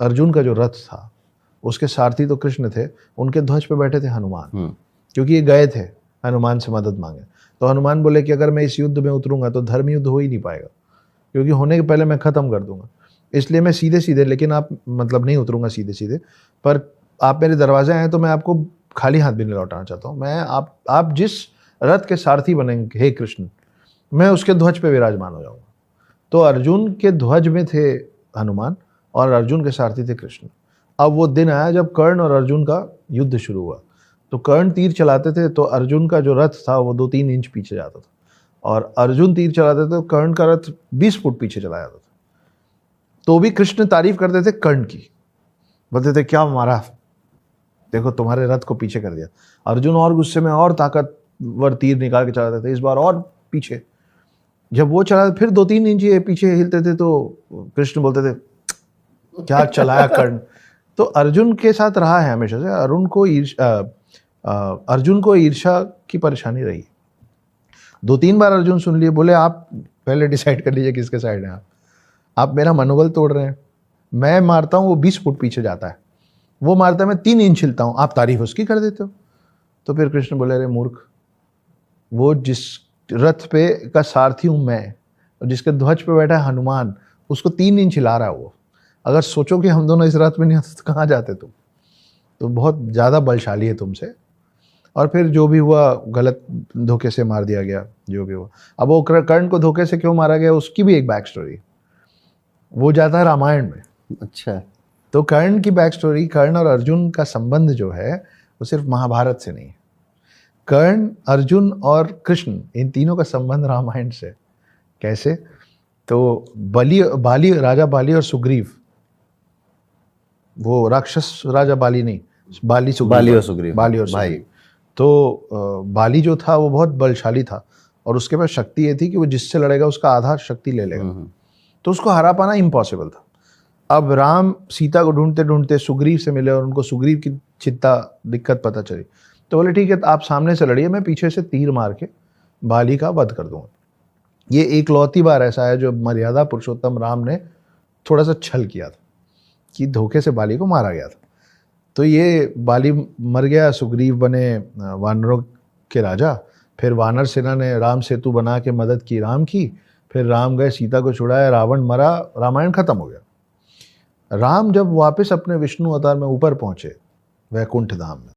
अर्जुन का जो रथ था उसके सारथी तो कृष्ण थे, उनके ध्वज पे बैठे थे हनुमान, क्योंकि ये गए थे हनुमान से मदद मांगे। तो हनुमान बोले कि अगर मैं इस युद्ध में उतरूंगा तो धर्म युद्ध हो ही नहीं पाएगा, क्योंकि होने के पहले मैं खत्म कर दूंगा। इसलिए मैं सीधे सीधे, लेकिन आप मतलब नहीं उतरूंगा सीधे सीधे, पर आप मेरे दरवाजे आए तो मैं आपको खाली हाथ भी नहीं लौटाना चाहता हूँ। मैं आप जिस रथ के सारथी बनेंगे हे कृष्ण, मैं उसके ध्वज पे विराजमान हो जाऊंगा। तो अर्जुन के ध्वज में थे हनुमान और अर्जुन के सारथी थे कृष्ण। अब वो दिन आया जब कर्ण और अर्जुन का युद्ध शुरू हुआ। तो कर्ण तीर चलाते थे तो अर्जुन का जो रथ था वो 2-3 इंच पीछे जाता था, और अर्जुन तीर चलाते थे तो कर्ण का रथ 20 फुट पीछे चला जाता था। तो भी कृष्ण तारीफ करते थे कर्ण की, बोलते थे क्या मारा, देखो तुम्हारे रथ को पीछे कर दिया। अर्जुन और गुस्से में और ताकतवर तीर निकाल के चलाते थे, इस बार और पीछे। जब वो चला फिर 2-3 इंच ये पीछे हिलते थे तो कृष्ण बोलते थे क्या चलाया कर्ण। तो अर्जुन के साथ रहा है हमेशा से, अर्जुन को ईर्ष्या की परेशानी रही। 2-3 बार अर्जुन सुन लिए, बोले आप पहले डिसाइड कर लीजिए किसके साइड हैं आप मेरा मनोबल तोड़ रहे हैं। मैं मारता हूँ वो 20 फुट पीछे जाता है, वो मारता है मैं 3 इंच हिलता हूँ, आप तारीफ उसकी कर देते हो। तो फिर कृष्ण बोले अरे मूर्ख, वो जिस रथ पे का सारथी हूँ मैं, और जिसके ध्वज पे बैठा है हनुमान, उसको 3 इंच हिला रहा है वो। अगर सोचो कि हम दोनों इस रथ में नहीं होते तो कहाँ जाते तुम, तो बहुत ज़्यादा बलशाली है तुमसे। और फिर जो भी हुआ गलत धोखे से मार दिया गया, जो भी हुआ। अब वो कर्ण को धोखे से क्यों मारा गया उसकी भी एक बैक स्टोरी, वो जाता है रामायण में। अच्छा। तो कर्ण की बैक स्टोरी, कर्ण और अर्जुन का संबंध जो है वो सिर्फ महाभारत से नहीं है। कर्ण, अर्जुन और कृष्ण, इन तीनों का संबंध रामायण से। कैसे? तो बाली, राजा बाली और सुग्रीव, वो राक्षस राजा बाली नहीं, बाली और सुग्रीव। तो बाली जो था वो बहुत बलशाली था, और उसके पास शक्ति ये थी कि वो जिससे लड़ेगा उसका आधा शक्ति ले लेगा। तो उसको हरा पाना इम्पॉसिबल था। अब राम सीता को ढूंढते ढूंढते सुग्रीव से मिले और उनको सुग्रीव की दिक्कत पता चली। तो बोले ठीक है आप सामने से लड़िए, मैं पीछे से तीर मार के बाली का वध कर दूंगा। ये एकलौती बार ऐसा है जो मर्यादा पुरुषोत्तम राम ने थोड़ा सा छल किया था, कि धोखे से बाली को मारा गया था। तो ये बाली मर गया, सुग्रीव बने वानरों के राजा। फिर वानर सेना ने राम सेतु बना के मदद की राम की। फिर राम गए, सीता को छुड़ाया, रावण मरा, रामायण खत्म हो गया। राम जब वापस अपने विष्णु अवतार में ऊपर पहुंचे वैकुंठ धाम में,